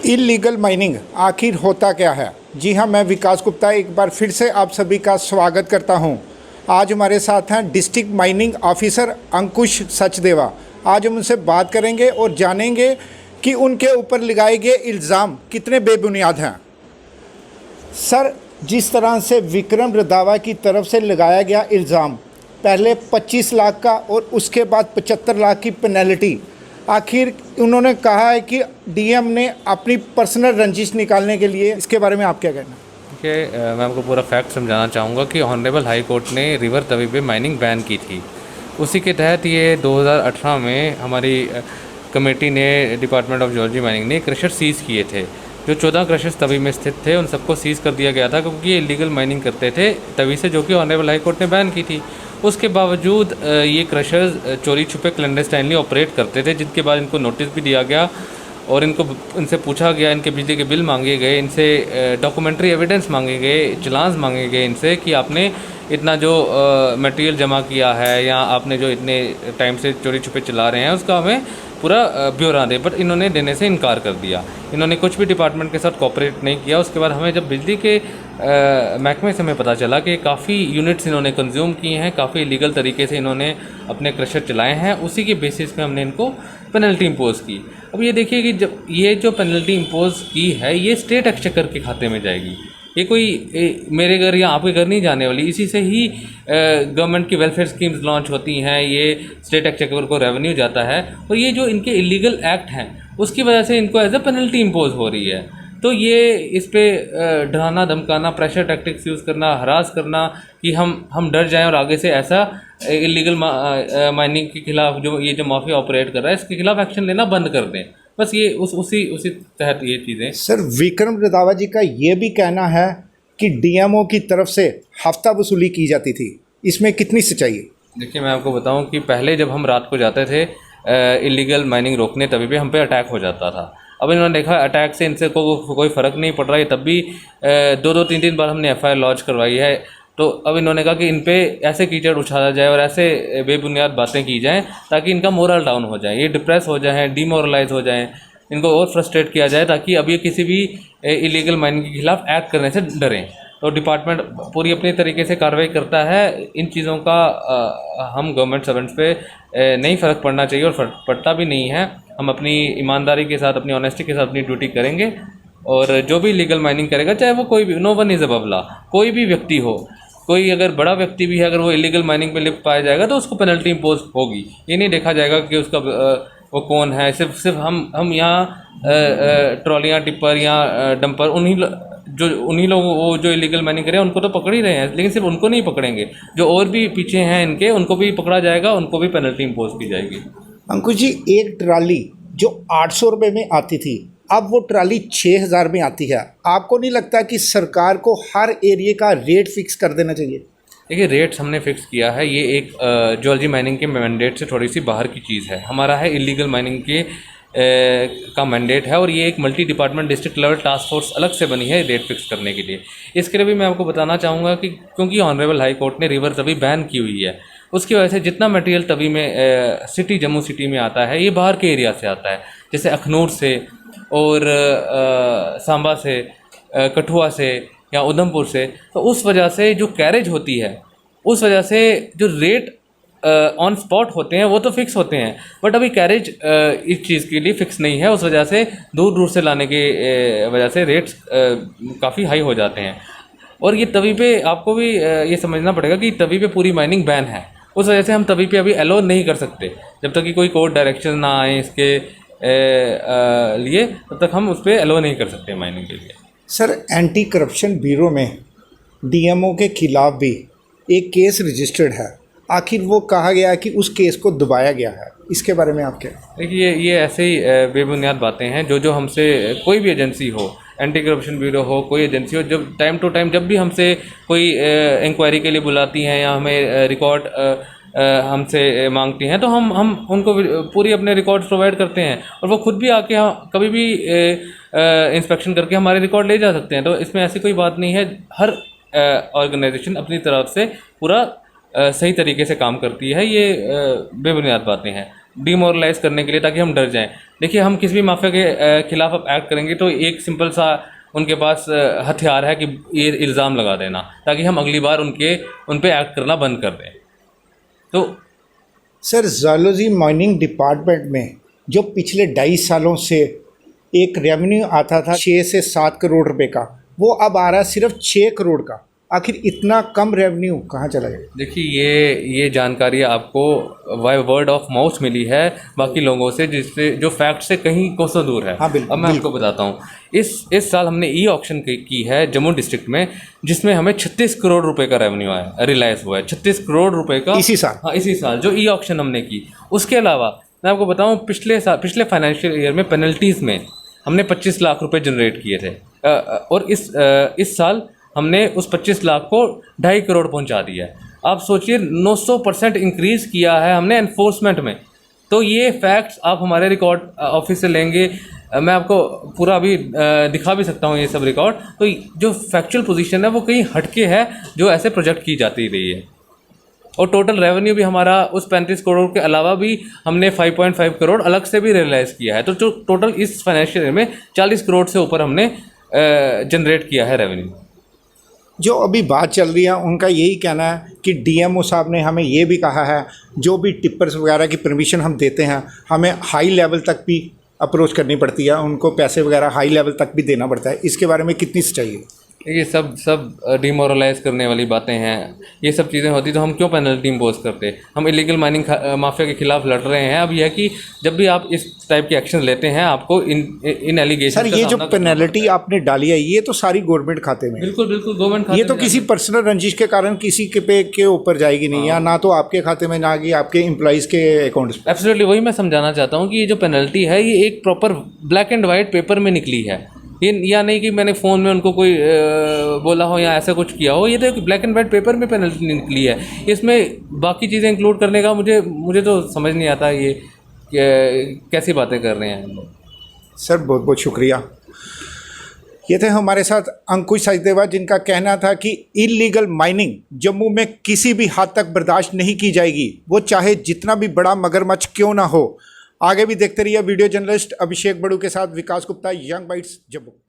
Illegal mining आखिर होता क्या है? जी हाँ, मैं विकास गुप्ता एक बार फिर से आप सभी का स्वागत करता हूँ। आज हमारे साथ हैं डिस्ट्रिक्ट माइनिंग ऑफिसर अंकुश सचदेवा। आज हम उनसे बात करेंगे और जानेंगे कि उनके ऊपर लगाए गए इल्ज़ाम कितने बेबुनियाद हैं। सर, जिस तरह से विक्रम रंधावा की तरफ से लगाया गया इल्ज़ाम, पहले 25 लाख का और उसके बाद 75 लाख की पेनल्टी, आखिर उन्होंने कहा है कि डीएम ने अपनी पर्सनल रंजिश निकालने के लिए, इसके बारे में आप क्या कहना? देखिए, मैं आपको पूरा फैक्ट समझाना चाहूँगा कि ऑनरेबल हाई कोर्ट ने रिवर तवी पे माइनिंग बैन की थी। उसी के तहत ये 2018 में हमारी कमेटी ने डिपार्टमेंट ऑफ जियोलॉजी माइनिंग ने क्रशर सीज़ किए थे। जो 14 क्रशर्स तवी में स्थित थे उन सबको सीज़ कर दिया गया था, क्योंकि ये इलीगल माइनिंग करते थे तवी से, जो कि ऑनरेबल हाई कोर्ट ने बैन की थी। उसके बावजूद ये क्रशर्स चोरी छुपे क्लैंडस्टाइनली ऑपरेट करते थे, जिनके बाद इनको नोटिस भी दिया गया और इनसे पूछा गया, इनके बिजली के बिल मांगे गए, इनसे डॉक्यूमेंट्री एविडेंस मांगे गए, चलान्स मांगे गए इनसे कि आपने इतना जो मटेरियल जमा किया है या आपने जो इतने टाइम से चोरी छुपे चला रहे हैं उसका हमें पूरा ब्यौरा दे। बट इन्होंने देने से इनकार कर दिया। इन्होंने कुछ भी डिपार्टमेंट के साथ कोऑपरेट नहीं किया। उसके बाद हमें जब बिजली के महकमे से हमें पता चला कि काफ़ी यूनिट्स इन्होंने कंज्यूम किए हैं, काफ़ी इलीगल तरीके से इन्होंने अपने क्रशर चलाए हैं, उसी के बेसिस पे हमने इनको पेनल्टी इम्पोज़ की। अब ये देखिए कि जब ये जो पेनल्टी इम्पोज़ की है ये स्टेट एक्सचेकर के खाते में जाएगी। ये कोई मेरे घर या आपके घर नहीं जाने वाली। इसी से ही गवर्नमेंट की वेलफेयर स्कीम्स लॉन्च होती हैं, ये स्टेट एक्सचेकर को रेवेन्यू जाता है। और ये जो इनके इलीगल एक्ट हैं उसकी वजह से इनको एज ए पेनल्टी इम्पोज हो रही है। तो ये इस पर डराना धमकाना, प्रेशर टैक्टिक्स यूज़ करना, हरास करना कि हम डर जाएं और आगे से ऐसा इलीगल माइनिंग के खिलाफ जो माफिया ऑपरेट कर रहा है इसके खिलाफ एक्शन लेना बंद कर दें। बस ये उसी तहत ये चीज़ें। सर, विक्रम रंधावा जी का ये भी कहना है कि डीएमओ की तरफ से हफ्ता वसूली की जाती थी, इसमें कितनी सच्चाई है? देखिए, मैं आपको बताऊं कि पहले जब हम रात को जाते थे इलीगल माइनिंग रोकने, तभी भी हम पे अटैक हो जाता था। अब इन्होंने देखा अटैक से इनसे कोई फ़र्क नहीं पड़ रहा है, तब भी 2-3 बार हमने एफआईआर लॉन्च करवाई है। तो अब इन्होंने कहा कि इन पे ऐसे कीचड़ उछाला जाए और ऐसे बेबुनियाद बातें की जाएं ताकि इनका मोरल डाउन हो जाए, ये डिप्रेस हो जाएं, डिमोरलाइज हो जाएं, इनको और फ्रस्ट्रेट किया जाए ताकि अब ये किसी भी इलीगल माइनिंग के खिलाफ एक्ट करने से डरें। तो डिपार्टमेंट पूरी अपनी तरीके से कार्रवाई करता है। इन चीज़ों का हम गवर्नमेंट सर्वेंट्स पे नहीं फ़र्क पड़ना चाहिए और पड़ता भी नहीं है। हम अपनी ईमानदारी के साथ, अपनी ऑनेस्टी के साथ अपनी ड्यूटी करेंगे और जो भी लीगल माइनिंग करेगा, चाहे वो कोई भी, no one is above law, कोई भी व्यक्ति हो, कोई अगर बड़ा व्यक्ति भी है, अगर वो इलीगल माइनिंग में लिप्त पाया जाएगा तो उसको पेनल्टी इम्पोज होगी। ये नहीं देखा जाएगा कि उसका वो कौन है। सिर्फ हम यहाँ ट्रॉलियाँ, टिप्पर या डंपर उन्हीं लोगों वो जो इलीगल माइनिंग करें उनको तो पकड़ ही रहे हैं, लेकिन सिर्फ उनको नहीं पकड़ेंगे, जो और भी पीछे हैं इनके उनको भी पकड़ा जाएगा, उनको भी पेनल्टी इम्पोज की जाएगी। अंकुश जी, एक ट्राली जो 800 रुपये में आती थी, अब वो ट्राली 6000 में आती है। आपको नहीं लगता कि सरकार को हर एरिया का रेट फिक्स कर देना चाहिए? देखिए, रेट्स हमने फिक्स किया है, ये एक जियोलॉजी माइनिंग के मैंडेट से थोड़ी सी बाहर की चीज़ है। हमारा है इलीगल माइनिंग के का मैंडेट है और ये एक multi department district level task force अलग से बनी है रेट फिक्स करने के लिए। इसके लिए भी मैं आपको बताना चाहूँगा कि क्योंकि ऑनरेबल हाई कोर्ट ने रिवर तवी बैन की हुई है, उसकी वजह से जितना मटेरियल तवी में सिटी, जम्मू सिटी में आता है, ये बाहर के एरिया से आता है, जैसे अखनूर से और सांबा से, कठुआ से या उधमपुर से। तो उस वजह से जो कैरेज होती है, उस वजह से जो रेट ऑन स्पॉट होते हैं वो तो फिक्स होते हैं, बट अभी कैरेज इस चीज़ के लिए फिक्स नहीं है। उस वजह से दूर दूर से लाने के वजह से रेट्स काफ़ी हाई हो जाते हैं। और ये तवी पे आपको भी ये समझना पड़ेगा कि तवी पे पूरी माइनिंग बैन है। उस वजह से हम तवी पे अभी अलो नहीं कर सकते जब तक कि कोई कोर्ट डायरेक्शन ना आए इसके लिए, तब तक हम उस पर अलो नहीं कर सकते माइनिंग के लिए। सर, एंटी करप्शन ब्यूरो में डीएमओ के खिलाफ भी एक केस रजिस्टर्ड है, आखिर वो कहा गया कि उस केस को दबाया गया है, इसके बारे में आप क्या? देखिए, ये ऐसे ही बेबुनियाद बातें हैं जो हमसे कोई भी एजेंसी हो, एंटी करप्शन ब्यूरो हो, कोई एजेंसी हो, जब टाइम टू टाइम जब भी हमसे कोई इंक्वायरी के लिए बुलाती हैं या हमें रिकॉर्ड हमसे मांगती हैं, तो हम उनको पूरी अपने रिकॉर्ड्स प्रोवाइड करते हैं और वो खुद भी आके कभी भी इंस्पेक्शन करके हमारे रिकॉर्ड ले जा सकते हैं। तो इसमें ऐसी कोई बात नहीं है। हर ऑर्गेनाइजेशन अपनी तरफ से पूरा सही तरीके से काम करती है। ये बेबुनियाद बातें हैं। डिमोरलाइज करने के लिए, ताकि हम डर जाएं। देखिए, हम किसी भी माफिया के खिलाफ अब एक्ट करेंगे तो एक सिंपल सा उनके पास हथियार है कि ये इल्ज़ाम लगा देना, ताकि हम अगली बार उन पे एक्ट करना बंद कर दें। तो सर, ज़ूलॉजी माइनिंग डिपार्टमेंट में जो पिछले 2.5 सालों से एक रेवेन्यू आता था 6 से 7 करोड़ रुपए का, वो अब आ रहा है सिर्फ 6 करोड़ का। आखिर इतना कम रेवेन्यू कहाँ चला गया? देखिए, ये जानकारी आपको बाय वर्ड ऑफ माउथ मिली है बाकी लोगों से, जिससे जो फैक्ट से कहीं कोसों दूर है। हाँ, बिल्कुल, अब मैं आपको बताता हूँ, इस साल हमने ई ऑक्शन की है जम्मू डिस्ट्रिक्ट में, जिसमें हमें 36 करोड़ रुपए का रेवेन्यू आया, रियलाइज हुआ है 36 करोड़ रुपए का इसी साल? हाँ, इसी साल जो ई ऑक्शन हमने की। उसके अलावा मैं आपको बताऊँ, पिछले फाइनेंशियल ईयर में पेनल्टीज़ में हमने 25 लाख रुपए जनरेट किए थे, और इस साल हमने उस 25 लाख को 2.5 करोड़ पहुंचा दिया है। आप सोचिए, 900% इंक्रीज़ किया है हमने एनफोर्समेंट में। तो ये फैक्ट्स आप हमारे रिकॉर्ड ऑफिस से लेंगे, मैं आपको पूरा अभी दिखा भी सकता हूँ ये सब रिकॉर्ड। तो जो फैक्चुअल पोजीशन है वो कहीं हटके है जो ऐसे प्रोजेक्ट की जाती रही है। और टोटल रेवेन्यू भी हमारा उस 35 करोड़ के अलावा भी हमने 5.5 करोड़ अलग से भी रियलाइज़ किया है। तो जो टोटल इस फाइनेंशियल ईयर में 40 करोड़ से ऊपर हमने जनरेट किया है रेवेन्यू। जो अभी बात चल रही है उनका यही कहना है कि डीएमओ साहब ने हमें ये भी कहा है, जो भी टिप्पर्स वगैरह की परमिशन हम देते हैं हमें हाई लेवल तक भी अप्रोच करनी पड़ती है, उनको पैसे वगैरह हाई लेवल तक भी देना पड़ता है। इसके बारे में कितनी सच्चाई है? ये सब डिमोरलाइज करने वाली बातें हैं। ये सब चीज़ें होती तो हम क्यों पेनल्टी इम्पोज करते? हम इलीगल माइनिंग माफिया के खिलाफ लड़ रहे हैं। अब यह है कि जब भी आप इस टाइप के एक्शन लेते हैं, आपको इन एलिगेशन सर, ये जो पेनल्टी आपने डाली है ये तो सारी गवर्नमेंट खाते में? बिल्कुल गवर्नमेंट खाते ये तो किसी पर्सनल रंजिश के कारण किसी के ऊपर जाएगी नहीं, या ना तो आपके खाते में ना कि आपके एम्प्लॉइज़ के अकाउंट्स में। एब्सोल्युटली, वही मैं समझाना चाहता हूँ कि ये जो पेनल्टी है ये एक proper black and white paper में निकली है। ये या नहीं कि मैंने फ़ोन में उनको कोई बोला हो या ऐसा कुछ किया हो। ये तो एक ब्लैक एंड वाइट पेपर में पेनल्टी निकली है। इसमें बाकी चीज़ें इंक्लूड करने का मुझे तो समझ नहीं आता ये कैसी बातें कर रहे हैं। सर, बहुत बहुत शुक्रिया। ये थे हमारे साथ अंकुश सचदेवा, जिनका कहना था कि इलीगल माइनिंग जम्मू में किसी भी हद तक बर्दाश्त नहीं की जाएगी, वो चाहे जितना भी बड़ा मगरमच्छ क्यों ना हो। आगे भी देखते रहिए। वीडियो जर्नलिस्ट अभिषेक बड़ू के साथ विकास गुप्ता, यंग बाइट्स, जम्मू।